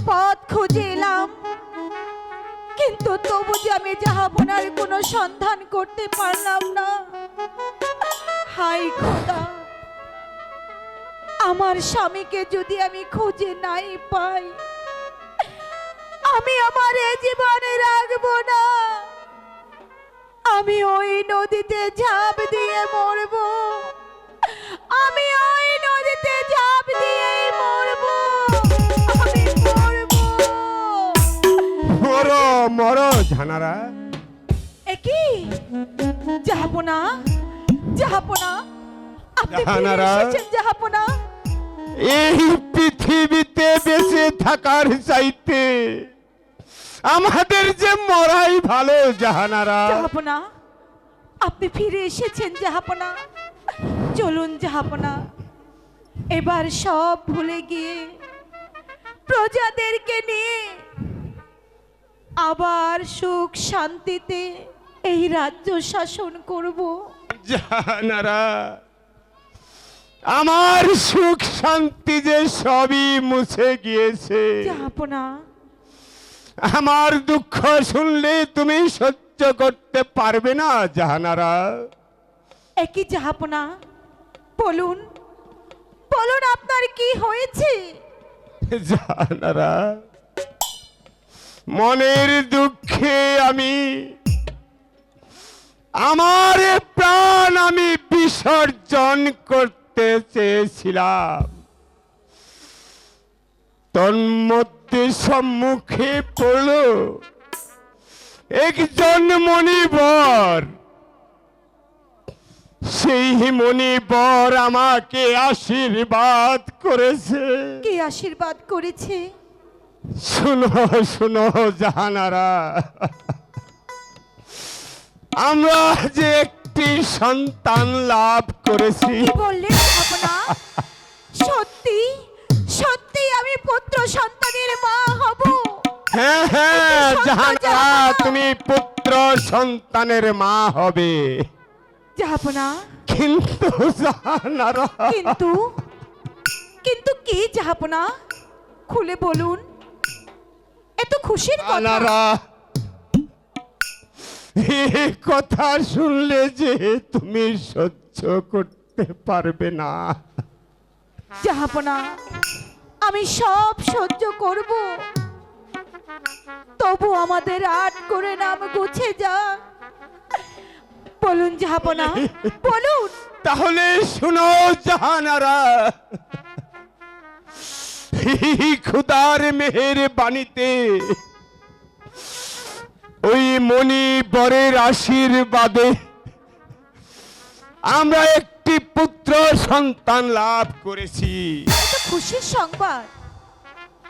পথ খুঁজে এলাম, কিন্তু তবু যে আমি জাহাপনার কোনো সন্ধান করতে পারলাম না। হাই খোদা, আমার স্বামীকে যদি আমি খুঁজে নাই পাই, আমি আমার এ জীবনে রাখবো না। আমি ওই নদীতে ঝাঁপ দিয়ে মরবো, আমি ওই নদীতে ঝাঁপ দিয়ে মরবো, আমি মরবো। মরো মরো ঝানারা। একি জাহাপনা, জাহাপনা, আপনি ফিরে জাহানারা। এসেছেন জাহাপনা। এই পৃথিবীতে বেঁচে থাকার চাইতে আমাদের যে মরাই ভালো জাহানারা। জাহাপনা, আপনি ফিরে এসেছেন জাহাপনা। চলুন জাহাপনা, এবার সব ভুলে গিয়ে প্রজাদেরকে নিয়ে আবার সুখ শান্তিতে এই রাজ্য শাসন করব। জাহানারা, আমার সুখ শান্তি যে সবই মুছে গিয়েছে। জাহাপনা, আমার দুঃখ শুনলে তুমি সহ্য করতে পারবে না জাহানারা। একই জাহাপনা, বলুন বলুন আপনার কি হয়েছে? জাহানারা, মনের দুঃখে আমি আমার প্রাণ আমি বিসর্জন করতে চেয়েছিলাম, তন্মধ্যে সম্মুখে পড়ল একজন মণিবর। সেই মণিবর আমাকে আশীর্বাদ করেছে। কে আশীর্বাদ করেছে? শুনো শুনো জাহানারা, আমরা যে একটি সন্তান লাভ করেছি। কি বললেন জাহাপনা? সত্যি সত্যি আমি পুত্র সন্তানের মা হব? হ্যাঁ হ্যাঁ সত্য জাহানারা, জাহাপনা। তুমি পুত্র সন্তানের মা হবে। জাহাপনা, কিন্তু জাহানারা, কিন্তু কিন্তু কি জাহাপনা? খুলে বলুন, এত খুশির কথা। জাহানারা, এই কথা শুনলে যে তুমি সহ্য করতে পারবে না। জাহাপনা, আমি সব সহ্য করব, তবু আমাদের আট করে নাম গুছে যা। বলুন জাহাপনা, বলুন। তাহলে শুনো জাহানারা, খুদার মেহের বাণীতে ওই মণিবরের আশীর্বাদে আমরা একটি পুত্র সন্তান লাভ করেছি। এত খুশির সংবাদ।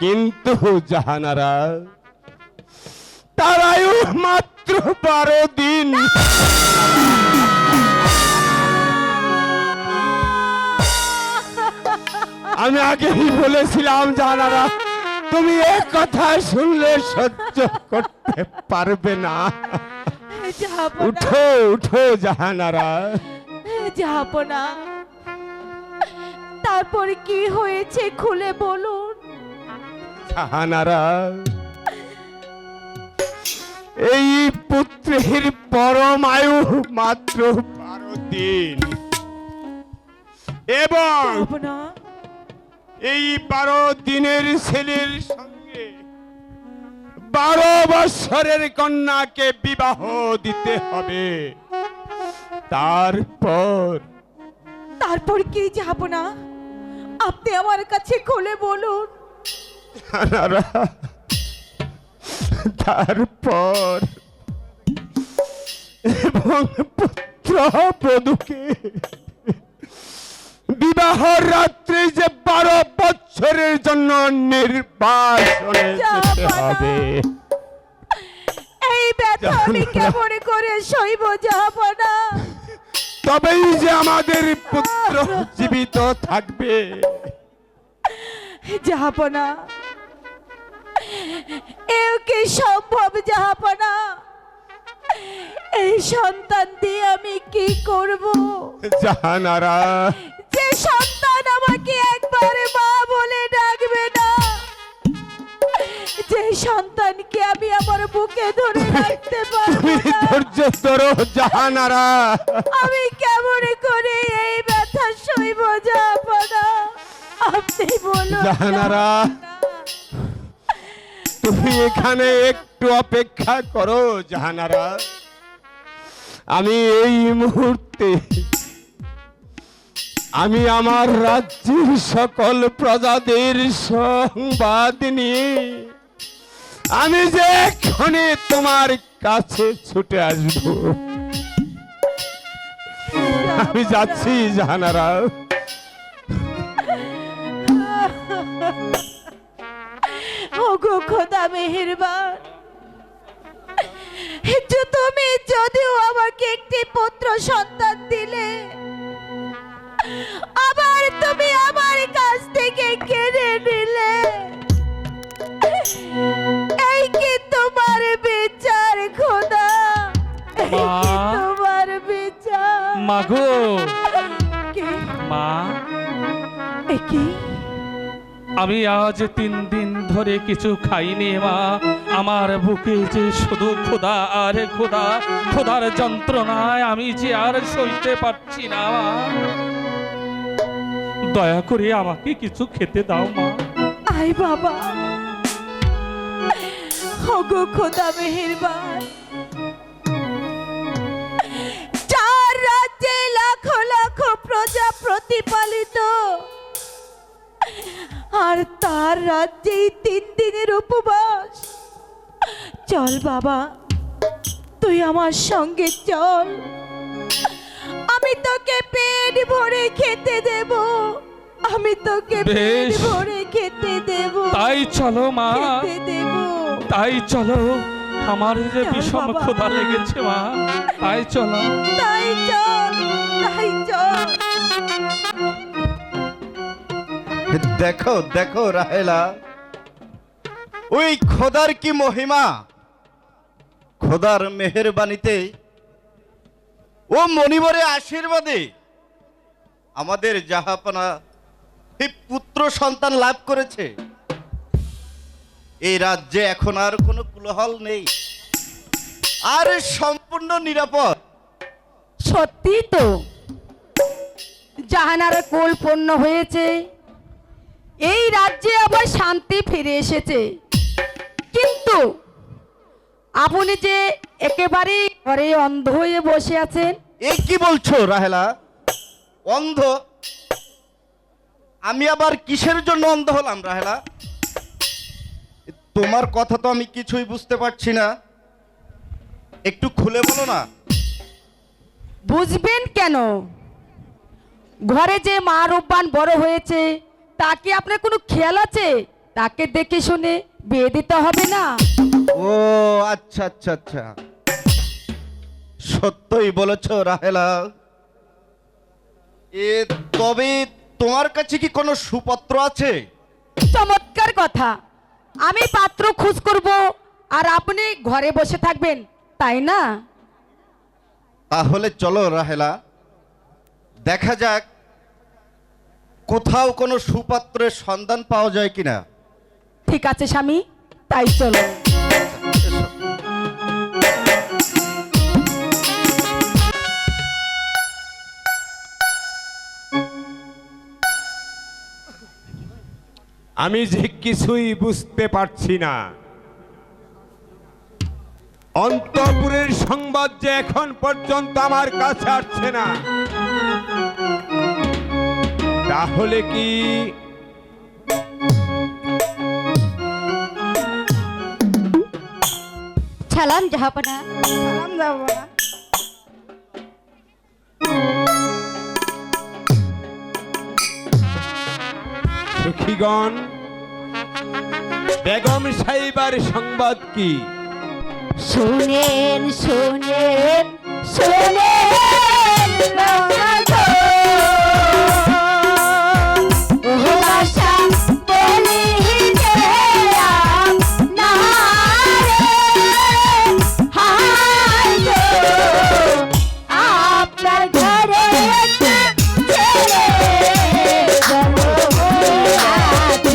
কিন্তু জাহানারা, তার আয়ু মাত্র 12 দিন। আমি আগেই বলেছিলাম জাহানারা, তুমি এক কথা শুনলে সহ্য করতে পারবে না। জাহাপনা, উঠো উঠো জাহানারা। জাহাপনা, তারপর কি হয়েছে খুলে বলুন। জাহানারা, এই পুত্রের পরম আয়ু মাত্র 12 দিন, এবং জাহাপনা, এই 12 দিনের ছেলের সঙ্গে 12 বৎসরের কন্যাকে বিবাহ দিতে হবে। তারপর তারপর কি জাহাপনা? আপনি আমার কাছে খুলে বলুন। জাহানারা, তারপর এবং পুত্র বধূকে বিবাহ রাত্রে যে 12 বছরের জন্য নির্বাসনে যেতে হবে। এই ব্যথা আমি কেমন করে সইব জাহাপনা? তবেই যে আমাদের পুত্র জীবিত থাকবে। জাহাপনা, এও কি সম্ভব জাহাপনা? এই সন্তান দিয়ে আমি কি করব? জাহানারা, যে সন্তান আমাকে একবারে মা বলে ডাকবে না, সন্তানকে আমি আমার বুকে ধরে রাখতে পারবো তুমি না। ধৈর্য ধরো জাহানারা। আমি কেমন করে এই ব্যথা সইব জাহাপনা, আপনি বলুন জাহানারা। তুমি এখানে একটু অপেক্ষা করো জাহানারা। আমি এই মুহূর্তে আমি আমার রাজ্যের সকল প্রজাদের সংবাদ নিয়ে আমি যে এক্ষণে তোমার কাছে ছুটে আসব। আমি যাচ্ছি জাহানারা। ওগো খোদা মেহেরবান, যে তুমি যদিও আমাকে একটি পুত্র সন্তান দিলে, আবার তুমি আমার কাছ থেকে কেড়ে নিলে। এই কি তোমার বিচার খোদা? এই কি মা। তোমার বিচার? মাগো কি? মা, এ কি? আমি আজ 3 দিন ধরে কিছু খাইনি মা। আমার বুকে যে শুধু ক্ষুধা আর ক্ষুধা, ক্ষুধার যন্ত্রণায় আমি যে আর সইতে পারছি না মা। দয়া করে আমাকে কিছু খেতে দাও মা। আয় বাবা, ওগো খোদা মেহেরবান, চার রাজ্যে লাখো লাখো প্রজা প্রতিপালিত, আর তার রাজ্যেই 3 দিনের উপবাস। চল বাবা, তুই আমার সঙ্গে চল, আমি তোকে পেট ভরে খেতে দেব, আমি তোকে পেট বেশ। ভরে খেতে দেব, তাই চলো মা, খেতে দেব। তাই চলো। আমার যে চল ভীষণ বাবা। ক্ষুধা লেগেছে মা, তাই চলো। তাই চল, তাই চল। দেখো দেখো রাহেলা, ওই খোদার কি মহিমা! খোদার মেহেরবানিতে ও মনিবরের আশীর্বাদে আমাদের জাহাপনা এই পুত্র সন্তান লাভ করেছে। এই রাজ্যে এখন আর কোনো কোলাহল নেই, আর সম্পূর্ণ নিরাপদ। সত্যি তো, জাহানার কোল পূর্ণ হয়েছে, এই রাজ্যে আবার শান্তি ফিরে এসেছে। কিন্তু আপনি যে একেবারে ঘরে অন্ধ হয়ে বসে আছেন। এ কি বলছো রাহেলা? অন্ধ? আমি আবার কিসের জন্য অন্ধ হলাম রাহেলা? তোমার কথা তো আমি কিছুই বুঝতে পারছি না, একটু খুলে বলো না। বুঝবেন কেন? ঘরে যে মা রূপবান বড় হয়েছে, তাকে আপনার কোনো খেয়াল আছে? তাকে দেখে শুনে বিয়ে দিতে হবে না? ও আচ্ছা আচ্ছা আচ্ছা, সত্যই বলেছো রাহেলা। তবে তোমার কাছে কি কোনো সুপত্র আছে? চমৎকার কথা। আমি পাত্র খোঁজ করব আর আপনি ঘরে বসে থাকবেন, তাই না? তাহলে চলো রাহেলা, দেখা যাক কোথাও কোনো সুপাত্রের সন্ধান পাওয়া যায় কিনা। ঠিক আছে স্বামী, তাই চলো। এসো। আমি যে কিছুই বুঝতে পারছি না। অন্তঃপুরের সংবাদ যে এখন পর্যন্ত আমার কাছে আসছে না, তাহলে কি সালাম জাহাপনা। সালাম জাহাপনা। সখীগণ, বেগম সাহিবার সংবাদ কি? শুনেন শুনেন শুনেন বাবা গো, ও বাসা বলি গেলাম না রে, হায় গো আপনার ঘরে একটা ছেলে জন্ম হয়েছে।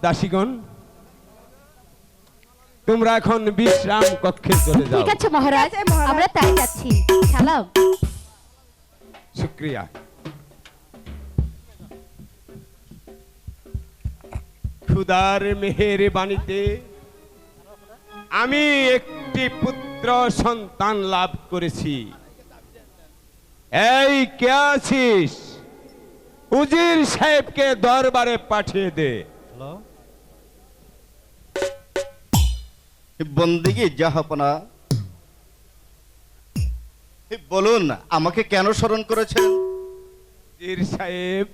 দাসীগণ, তোমরা এখন বিশ্রাম কক্ষে চলে যাও। ঠিক আছে মহারাজ, ঠিক আছে, মহারাজ। আমরা তাই যাচ্ছি। সালাম। শুক্রিয়া। খুদার মেহেরবানিতে আমি একটি পুত্র সন্তান লাভ করেছি। এই কে আছিস? উজির সাহেবকে দরবারে পাঠিয়ে দে। বন্দিগি জাহাপনা, বলুন আমাকে কেন স্মরণ করেছেন? উজির সাহেব,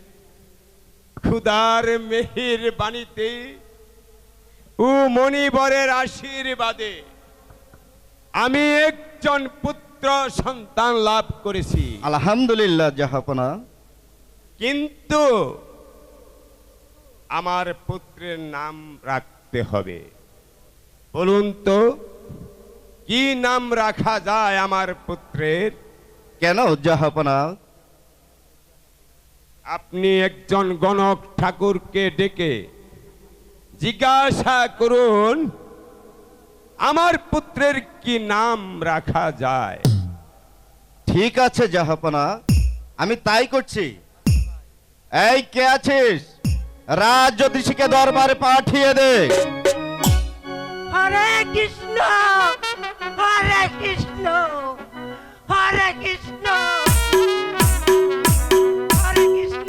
খুদার মেহেরবানিতে ও মনিবরের আশীর্বাদে আমি একজন পুত্র সন্তান লাভ করেছি। আলহামদুলিল্লাহ জাহাপনা। কিন্তু আমার পুত্রের নাম রাখতে হবে। বলুন তো, কি নাম রাখা যায় আমার পুত্রের? কেন জাহাপনা? আপনি একজন গণক ঠাকুরকে ডেকে জিজ্ঞাসা করুন আমার পুত্রের কি নাম রাখা যায়। ঠিক আছে জাহাপনা, আমি তাই করছি। এই কে আছিস? রাজ জ্যোতিষীকে দরবারে পাঠিয়ে দে। হরে কৃষ্ণ, হরে কৃষ্ণ, হরে কৃষ্ণ, হরে কৃষ্ণ।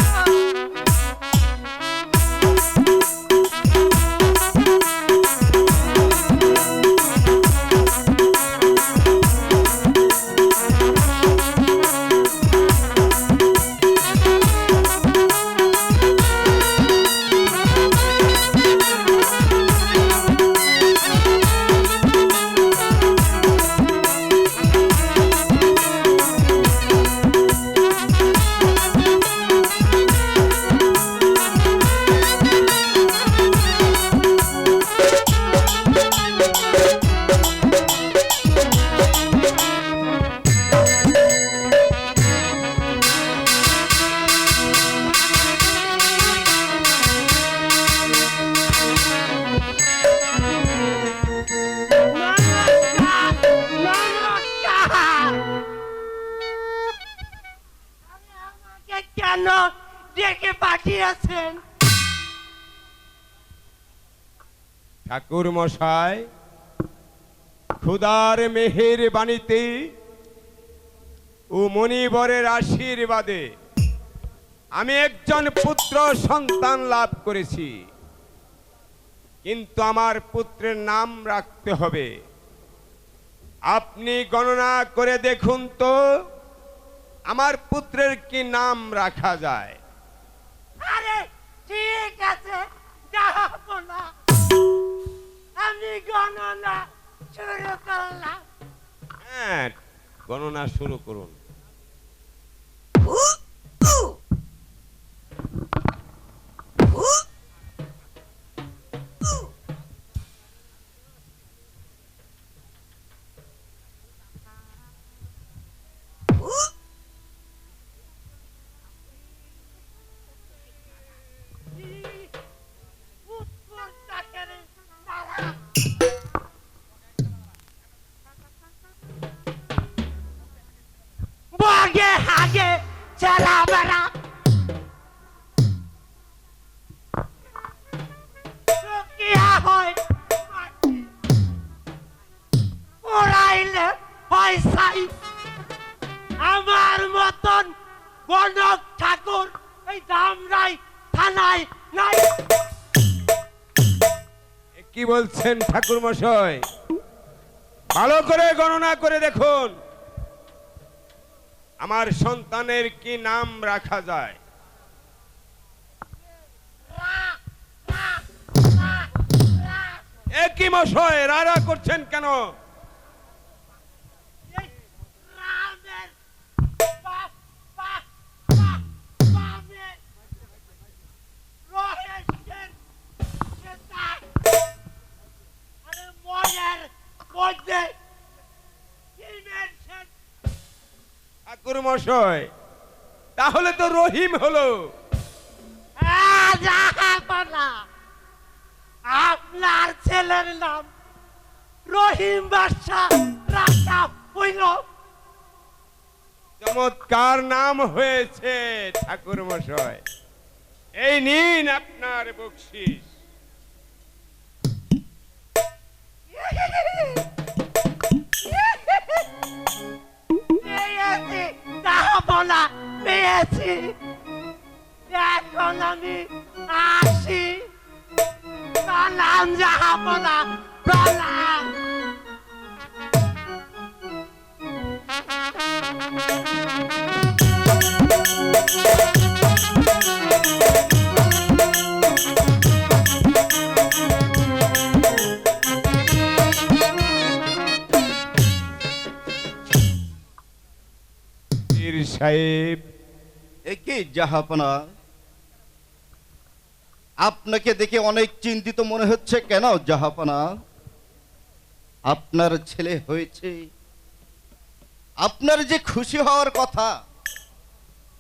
কেন ডেকে পাঠিয়েছেন? ঠাকুর মশাই, খুদার মেহেরবানিতে ও মনিবরের আশীর্বাদে আমি একজন পুত্র সন্তান লাভ করেছি। কিন্তু আমার পুত্রের নাম রাখতে হবে। আপনি গণনা করে দেখুন তো আমার পুত্রের কি নাম রাখা যায়। আরে ঠিক আছে জাহাপনা, আমি গণনা শুরু করলাম। হ্যাঁ, গণনা শুরু করুন। বগে হাগে চালা বেড়া কিয়া হয় ওরাইলে পয়সাই। আমার মতন গণক ঠাকুর এই ধামরাই থানায় নাই। কি বলছেন ঠাকুর মশাই? ভালো করে গণনা করে দেখুন আমার সন্তানের কি নাম রাখা যায়। একই মশাই, রাড়া করছেন কেন? রামের বাপ বাপ বাপের রহেশের সেটা আরে মনের মধ্যে ইনভেনশন। ঠাকুর মশাই, তাহলে তো রহিম হলো। জাহাপনা ছেলের নাম রহিম বাদশা রাজা হইল। চমৎকার নাম হয়েছে ঠাকুর মশাই, এই নিন আপনার বকশিস। পেয়েছি জাহাপনা, পেয়েছি। এখন আমি আসি। প্রণাম জাহাপনা, প্রণাম। পীর সাহেব, একই জাহাপনা, আপনাকে দেখে অনেক চিন্তিত মনে হচ্ছে কেন জাহাপনা? আপনার ছেলে হয়েছে, আপনার যে খুশি হওয়ার কথা,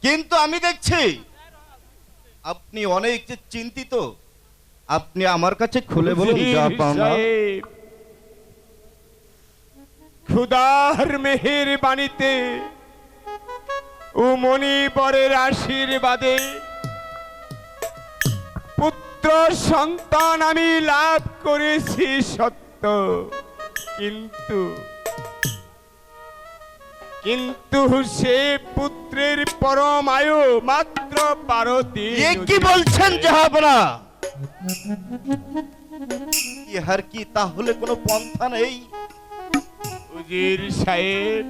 কিন্তু আমি দেখছি আপনি অনেক যে চিন্তিত। আপনি আমার কাছে খুলে বলুন পীর জাহাপনা। সাহেব, খুদার মেহেরবাণীতে ও মণিবরের আশীর্বাদে পুত্র সন্তান আমি লাভ করেছি সত্য, কিন্তু কিন্তু সে পুত্রের পরম আয়ু মাত্র 12 দিন। এ কি বলছেন জাহাপনা? ইহার কি তাহলে কোনো পন্থা নেই? উজির সাহেব,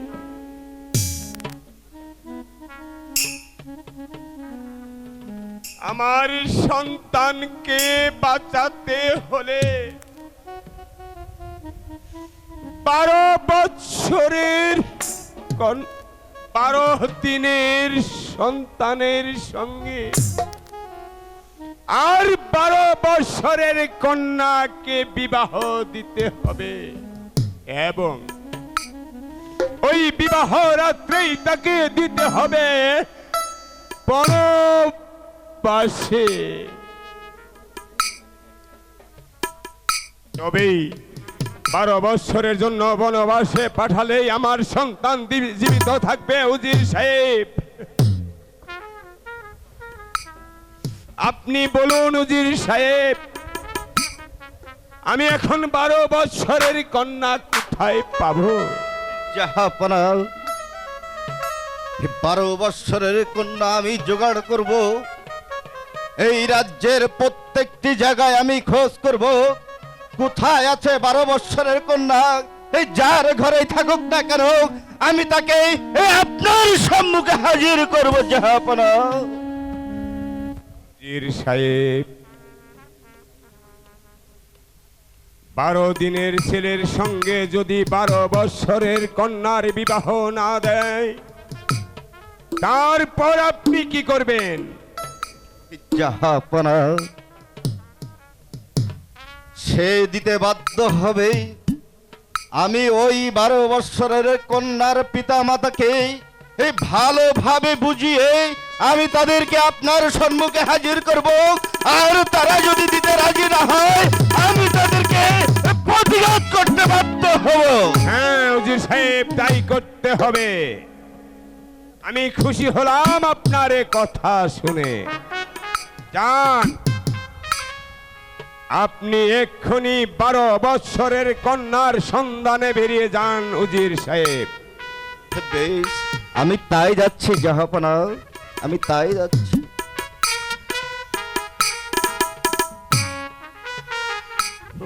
আমার সন্তানকে বাঁচাতে হলে 12 বৎসরের 12 দিনের সন্তানের সঙ্গে আর 12 বৎসরের কন্যাকে বিবাহ দিতে হবে, এবং ওই বিবাহ রাত্রেই তাকে দিতে হবে বনবাসে। তবেই 12 বৎসরের জন্য বনবাসে পাঠালেই আমার সন্তান জীবিত থাকবে। উজির সাহেব, আপনি বলুন উজির সাহেব, আমি এখন 12 বৎসরের কন্যা কোথায় পাবো? জাহাপনা, 12 বৎসরের কন্যা আমি জোগাড় করব। এই রাজ্যের প্রত্যেকটি জায়গায় আমি খোঁজ করব কোথায় আছে 12 বৎসরের কন্যা। এই যার ঘরে থাকুক না কেন, আমি তাকে এই আপনার সম্মুখে হাজির করব জাহাপনা। উজির সাহেব, 12 দিনের ছেলের সঙ্গে যদি 12 বৎসরের কন্যার বিবাহ না দেয়, তারপর আপনি কি করবেন? জাহাপনা, সে দিতে বাধ্য হবে। আমি ওই 12 বৎসরের কন্যার পিতা মাতাকে এই ভালোভাবে বুঝিয়ে আমি তাদেরকে আপনার সম্মুখে হাজির করব। আর তারা যদি দিতে রাজি না হয়, আমি তাদেরকে প্রতিরোধ করতে বাধ্য হব। হ্যাঁ উজির সাহেব, তাই করতে হবে। আমি খুশি হলাম আপনার এ কথা শুনে। যান, আপনি এক্ষুনি 12 বৎসরের কন্যার সন্ধানে বেরিয়ে যান উজির সাহেব। বেশ, আমি তাই যাচ্ছি জাহাপনা, আমি তাই যাচ্ছি।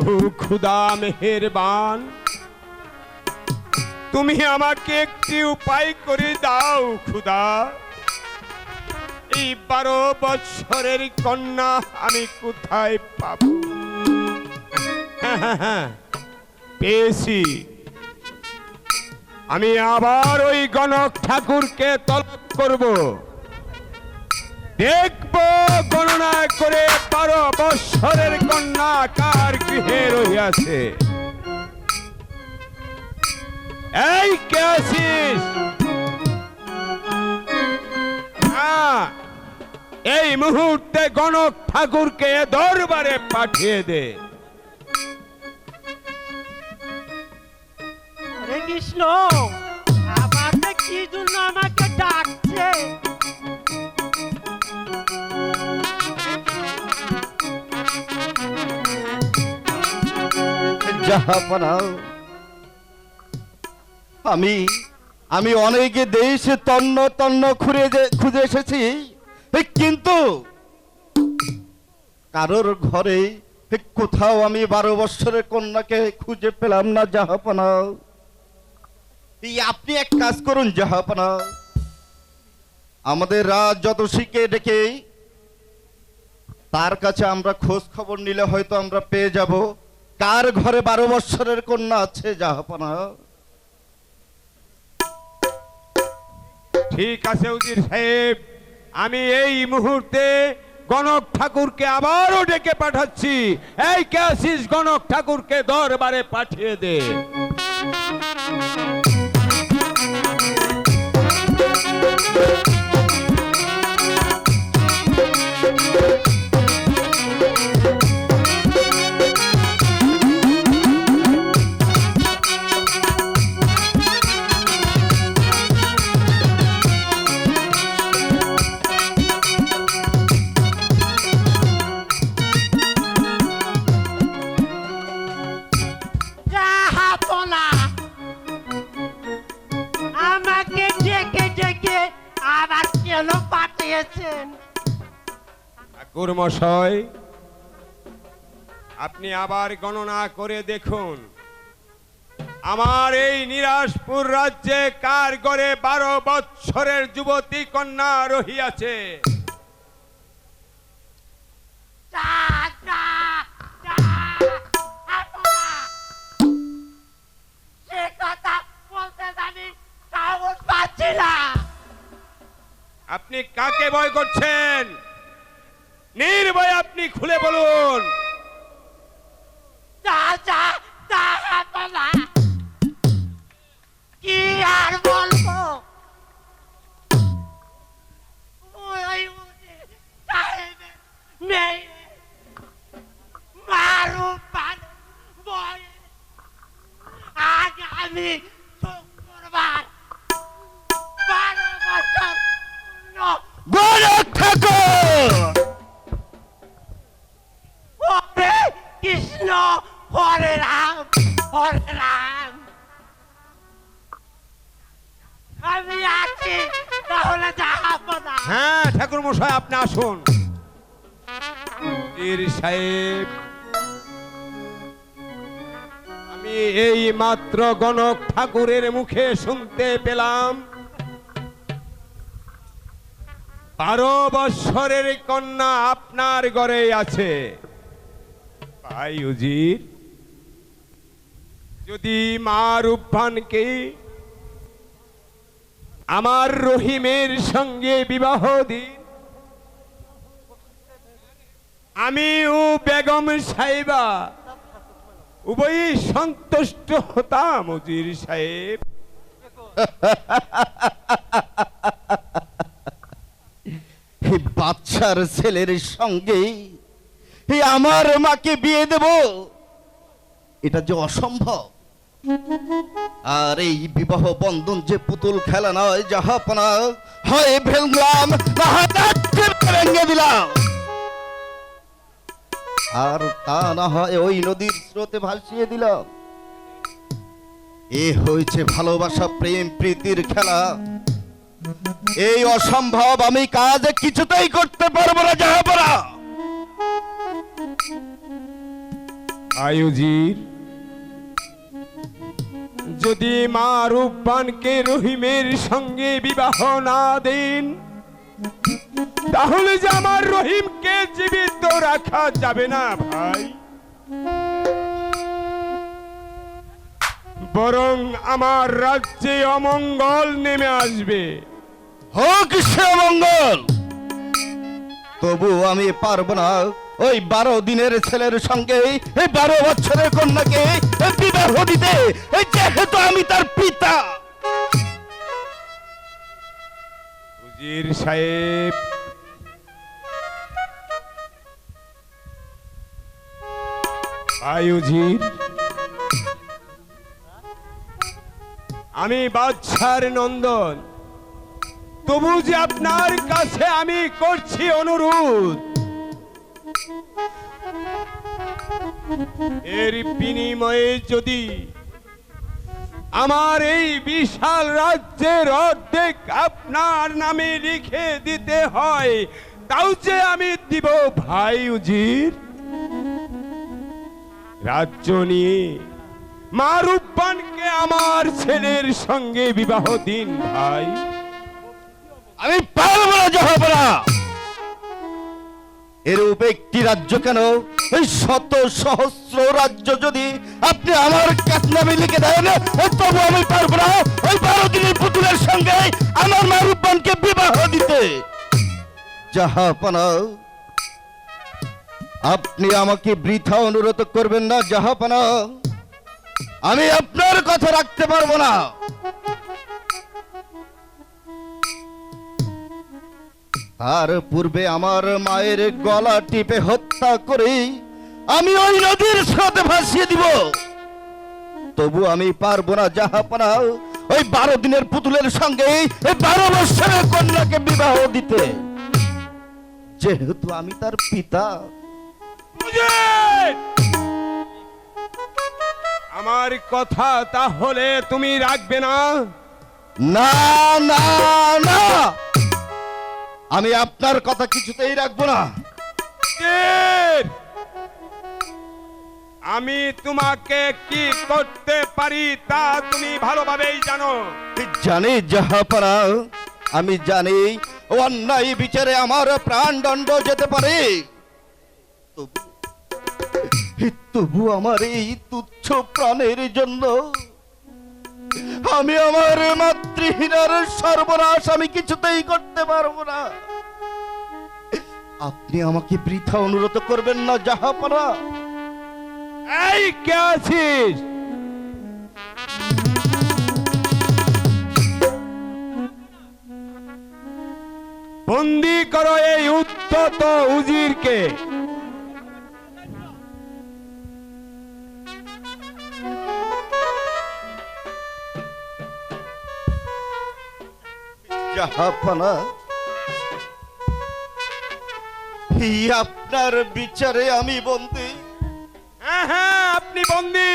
ও খুদা মেহেরবান, তুমি আমাকে একটি উপায় করে দাও খুদা। এই 12 বৎসরের কন্যা আমি কোথায় পাবো? হ্যাঁ, পেয়েছি। আমি আবার ওই গণক ঠাকুরকে তলব করব, দেখব গণনা করে 12 বৎসরের কন্যা কার গৃহে রহিয়াছে। এই কে আছিস? এই মুহূর্তে গণক ঠাকুরকে দরবারে পাঠিয়ে দে। কৃষ্ণ আবার যে কি জন্য আমাকে ডাকছে? জাহাপনা, আমি আমি অনেক দেশে তন্ন তন্ন খুঁজে এসেছি, কিন্তু কারোর ঘরে কোথাও আমি 12 বৎসরের কন্যাকে খুঁজে পেলাম না জাহাপনা। এই আপনি এক কাজ করুন জাহাপনা, আমাদের রাজ জ্যোতিষীকে ডেকে তার কাছে আমরা খোঁজ খবর নিলে হয়তো আমরা পেয়ে যাব কার ঘরে 12 বৎসরের কন্যা আছে জাহাপনা। ঠিক আছে উজির সাহেব, আমি এই মুহূর্তে গণক ঠাকুরকে আবারও ডেকে পাঠাচ্ছি। এই কে আছিস, গণক ঠাকুরকে দরবারে পাঠিয়ে দে। জাহাপনা, আমাকে ডেকে ডেকে আবার কেন পাঠিয়েছেন? ঠাকুর মশাই, আপনি আবার গণনা করে দেখুন আমার এই নিরাজপুর রাজ্যে কার ঘরে 12 বৎসরের যুবতী কন্যা রহিয়াছে। জাহাপনা, সে কথা বলতে জানি সাহস পাচ্ছি না। আপনি কাকে ভয় করছেন? নির্ভয় আপনি খুলে বলুন। জাহাপনা, কি আর বলবো? ওই উজির সাহেবের মেয়ে মারুফান বয়ে আগামী শুক্রবার 12 বছর পূর্ণ গণক ঠাকুর, হরে কৃষ্ণ হরে রাম হরে রাম। আমি আছি তাহলে জাহাপনা। হ্যাঁ ঠাকুর মশাই, আপনি আসুন। পীর সাহেব, আমি এই মাত্র গণক ঠাকুরের মুখে শুনতে পেলাম 12 বৎসরের কন্যা আপনার ঘরে আছে। ভাই উজির, যদি মা রূপবানকে আমার রহিমের সঙ্গে বিবাহ দিন, আমি ও বেগম সাহেবা উভয়ই সন্তুষ্ট হতাম উজির সাহেব। এই বাচ্চার ছেলের সঙ্গে আমার মাকে বিয়ে দেব, এটা যে অসম্ভব। আর এই বিবাহ বন্ধন যে পুতুল খেলা নয় জাহাপনা, হয় ভেঙলাম না হয় ভেঙে দিলাম, আর তা না হয় ওই নদীর স্রোতে ভাসিয়ে দিলাম। এ হয়েছে ভালোবাসা, প্রেম প্রীতির খেলা। এই অসম্ভব আমি কাজ কিছুতেই করতে পারবো না জাহাপনা। আয়ুজির, যদি মা রূপবানকে রহিমের সঙ্গে বিবাহ না দেন, তাহলে যে আমার রহিমকে জীবিত রাখা যাবে না ভাই, বরং আমার রাজ্যে অমঙ্গল নেমে আসবে। হোক সে মঙ্গল, তবু আমি পারবো না ওই 12 দিনের ছেলের সঙ্গে এই 12 বছরের কন্যাকে বিবাহ দিতে, যেহেতু আমি তার পিতা। উজির সাহেব, ভাই উজির, আমি বাদশার নন্দন, তবু যে আপনার কাছে আমি করছি অনুরোধ, এর বিনিময়ে যদি আমার এই বিশাল রাজ্যের অর্ধেক আপনার নামে লিখে দিতে হয়, তাও যে আমি দিব ভাই উজির। রাজ্য নিয়ে মা রূপবানকে আমার ছেলের সঙ্গে বিবাহ দিন ভাই। আমি পারবো না জাহাপনা। এরূপ একটি রাজ্য কেন, এই শত সহস্র রাজ্য যদি আপনি আমার কাতনামে লিখে দেন, তবু আমি পারবো না ওই 12 দিনের পুতুলের সঙ্গে আমার মা রূপবানকে বিবাহ দিতে। জাহাপনা, আপনি আমাকে বৃথা অনুরোধ করবেন না জাহাপনা, আমি আপনার কথা রাখতে পারবো না। তার পূর্বে আমার মায়ের গলা টিপে হত্যা করে আমি ওই নদীর স্রোতে ভাসিয়ে দিব, তবু আমি পারবো না জাহাপনা ওই 12 দিনের পুতুলের সঙ্গে এই 12 বৎসরের কন্যাকে বিবাহ দিতে, যেহেতু আমি তার পিতা। উজির! আমার কথা তাহলে তুমি রাখবে না? না না না, আমি আপনার কথা কিছুতেই রাখবো না। উজির! আমি তোমাকে কি করতে পারি তা তুমি ভালোভাবেই জানো। জানি জাহাপনা, আমি জানি অন্যায় বিচারে আমার প্রাণদণ্ড যেতে পারে, তবু আমার এই তুচ্ছ প্রাণের জন্য আমি আমার মাতৃহীনার সর্বনাশ আমি কিছুতেই করতে পারবো না। আপনি আমাকে বৃথা অনুরোধ করবেন না জাহাপনা। এই কে আছিস? বন্দি করো এই উদ্ধত উজিরকে। জাহাপনা, এই আপনার বিচারে আমি বন্দী। হ্যাঁ হ্যাঁ, আপনি বন্দি,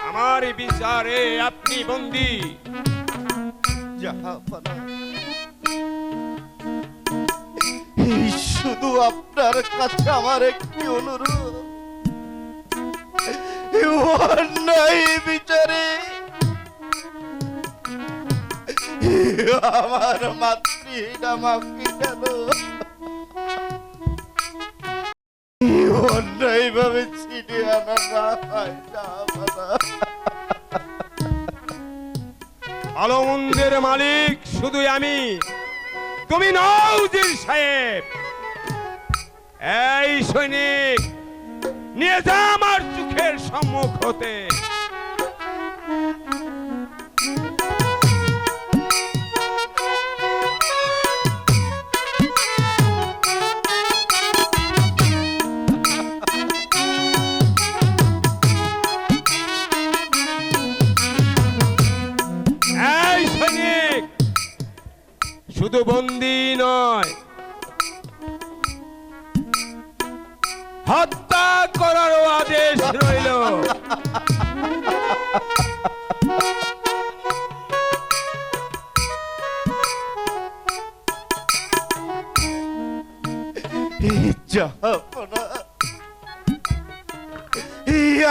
আমার বিচারে আপনি বন্দি। জাহাপনা, এই শুধু আপনার কাছে আমার একটি অনুরোধ, এই অন্যায় বিচারে আমার মাতৃহীনা মাকে কেন অন্যায় ভাবে ছিনিয়ে আনা না হয় জাহাপনা। ভালো মন্দের মালিক শুধু আমি, তুমি নও উজির সাহেব। এই সৈনিক, নিয়ে যা আমার চোখের সম্মুখ হতে। এই সৈনিক, শুধু বন্দী নয়, হত্যা করারও আদেশ রইল। জাহাপনা,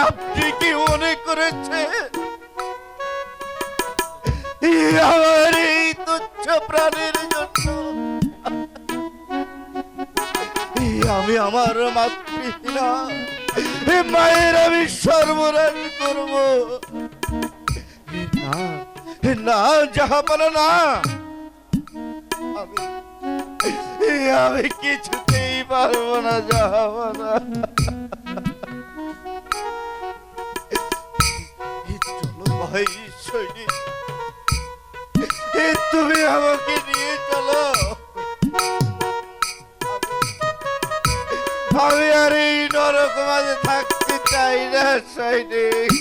আপনি কি মনে করেছে আমার এই তুচ্ছ প্রাণের জন্য আমি আমার মাতৃহীনা মায়ের আমি সর্বনাশ করব? না না জাহাপনা, না, আমি কিছুতেই পারবো না জাহাপনা। চলো ভাই সৈনিক, তুমি আমাকে নিয়ে চলো। আমি আর এই নরক মাঝে থাকতে চাই না সৈনিক,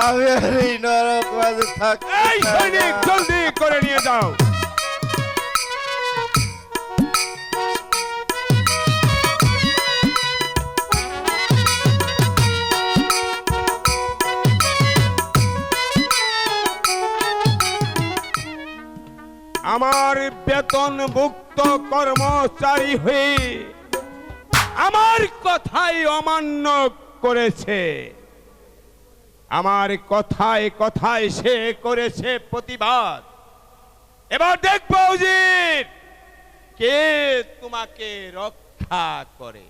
আমি আর এই নরক মাঝে থাকতে এই চাই সৈনিক না। জলদি করে নিয়ে যাও। আমার বেতন মুক্ত কর্মচারী হয়ে আমার কথাই অমান্য করেছে, আমার কথায় কথায় সে করেছে প্রতিবাদ। এবার দেখবো উজির কে তোমাকে রক্ষা করে।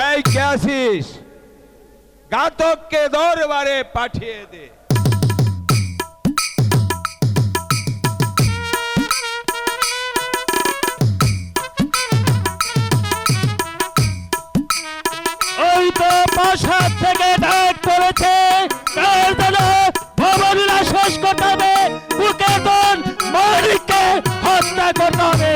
এই কে আছিস? ঘাতককে দরবারে পাঠিয়ে দে। ওই তো প্রাসাদ থেকে ডাক করেছে, কার যেন ভবলীলা শেষ করতে হবে, বুকের বোন মালিককে হত্যা করতে হবে।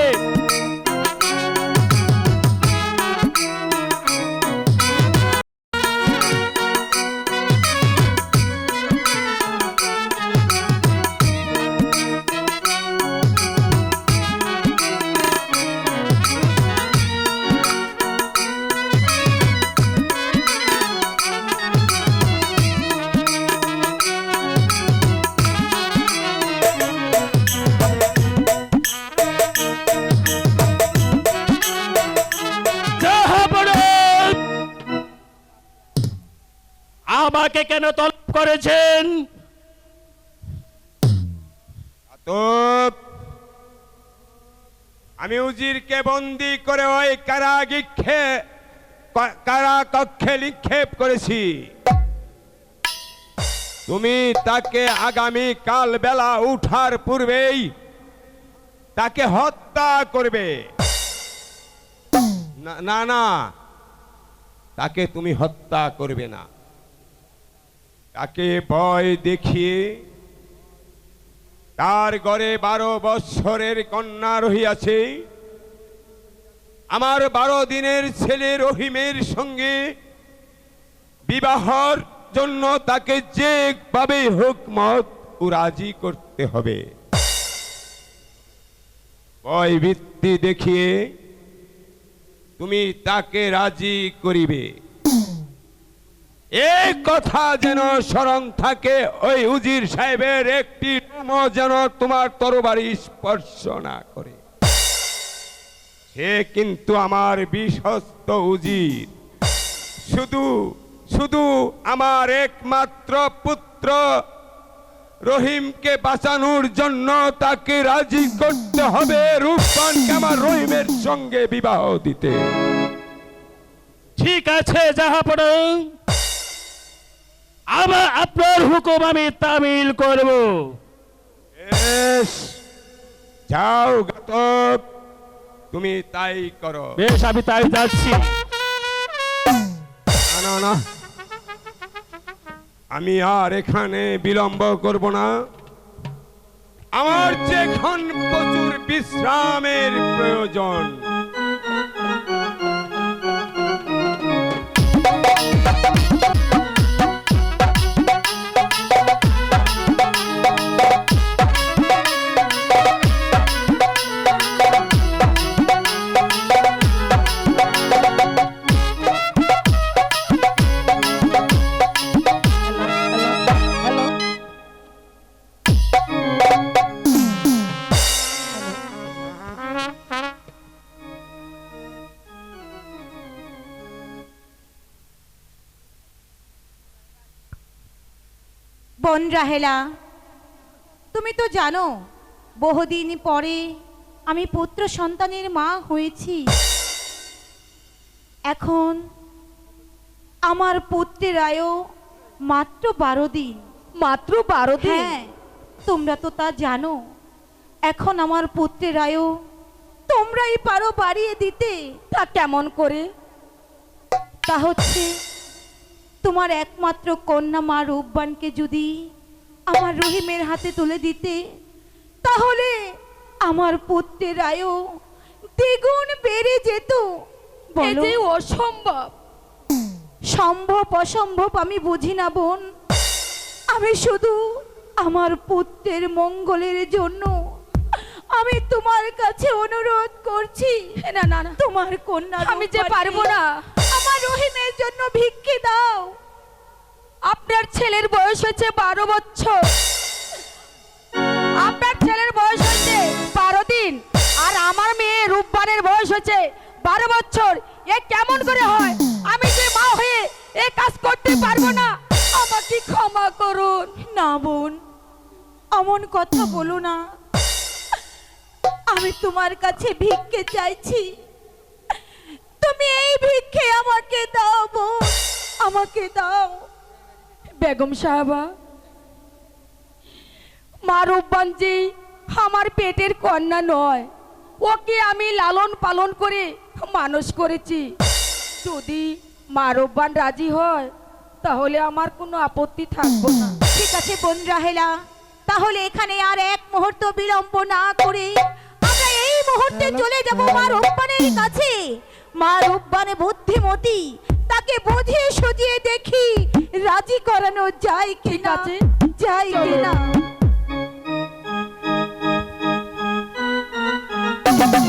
আমাকে কেন তলব করেছেন? ঘাতক, আমি উজিরকে বন্দি করে ওই কারা কক্ষে নিক্ষেপ করেছি। তুমি তাকে আগামী কাল বেলা উঠার পূর্বেই তাকে হত্যা করবে। না না, তাকে তুমি হত্যা করবে না, তাকে ভয় দেখিয়ে তার ঘরে 12 বৎসরের কন্যা রহিয়াছে, আমার 12 দিনের ছেলে রহিমের সঙ্গে বিবাহর জন্য তাকে যেভাবে হোক মত রাজি করতে হবে। ভয় ভিত্তি দেখিয়ে তুমি তাকে রাজি করিবে, এই কথা যেন স্মরণ থাকে। ওই উজির সাহেবের একটি যেন তোমার তরবারি স্পর্শ না করে। সে কিন্তু আমার বিশ্বস্ত উজির, শুধু শুধু আমার একমাত্র পুত্র রহিমকে বাঁচানোর জন্য তাকে রাজি করতে হবে রূপবানকে আমার রহিমের সঙ্গে বিবাহ দিতে। ঠিক আছে জাহাপনা, আপনার হুকুম আমি তামিল করব। বেশ, যাও ঘাতক, তুমি তাই করো। বেশ, আমি তাই যাচ্ছি। না না, আমি আর এখানে বিলম্ব করব না। আমার যে এখন প্রচুর বিশ্রামের প্রয়োজন। বোন রাহেলা, তুমি তো জানো বহুদিন পরে আমি পুত্র সন্তানের মা হয়েছি। এখন আমার পুত্রের আয়ু মাত্র 12 দিন। মাত্র 12 দিন? হ্যাঁ, তোমরা তো তা জানো। এখন আমার পুত্রের আয়ু তোমরাই পারো বাড়িয়ে দিতে। তা কেমন করে? তা হচ্ছে তোমার একমাত্র কন্যা মা রূপবানকে যদি আমার রহিমের হাতে তুলে দিতে, তাহলে আমার পুত্রের আয়ু দ্বিগুণ বেড়ে যেত। এই বলো। যে অসম্ভব। সম্ভব অসম্ভব আমি বুঝি না বোন। আমি শুধু আমার পুত্রের মঙ্গলের জন্য আমি তোমার কাছে অনুরোধ করছি। না না না, তোমার কন্যা আমি যে পারবো না। আমার রহিমের জন্য ভিক্ষে দাও। আপনার ছেলের বয়স হচ্ছে 12 বছর, আপনার ছেলের বয়স হচ্ছে 12 দিন, আর আমার মেয়ে রূপবানের বয়স হচ্ছে 12 বছর। এ কেমন করে হয়? আমি যে মা হয়ে এ কাজ করতে পারবো না, আমাকে ক্ষমা করুন। না বোন, এমন কথা বলো না। আমি তোমার কাছে ভিক্ষে চাইছি, তুমি এই ভিক্ষে আমাকে দাও বোন, আমাকে দাও। বেগম সাহেবা, মা রূপবানজি আমার পেটের কন্যা নয়, ওকে আমি লালন পালন করে মানুষ করেছি। যদি মা রূপবান রাজি হয় তাহলে আমার কোনো আপত্তি থাকবে না। ঠিক আছে বোন রাহেলা, তাহলে এখানে আর এক মুহূর্ত বিলম্ব না করে আমরা এই মুহূর্তে চলে যাব মা রূপবানের কাছে। মা রূপবানে বুদ্ধিমতী, তাকে বুঝিয়ে সুঝিয়ে দেখি রাজি করানো যায় ঠিক কিনা, আছে, যায় চলো। কিনা।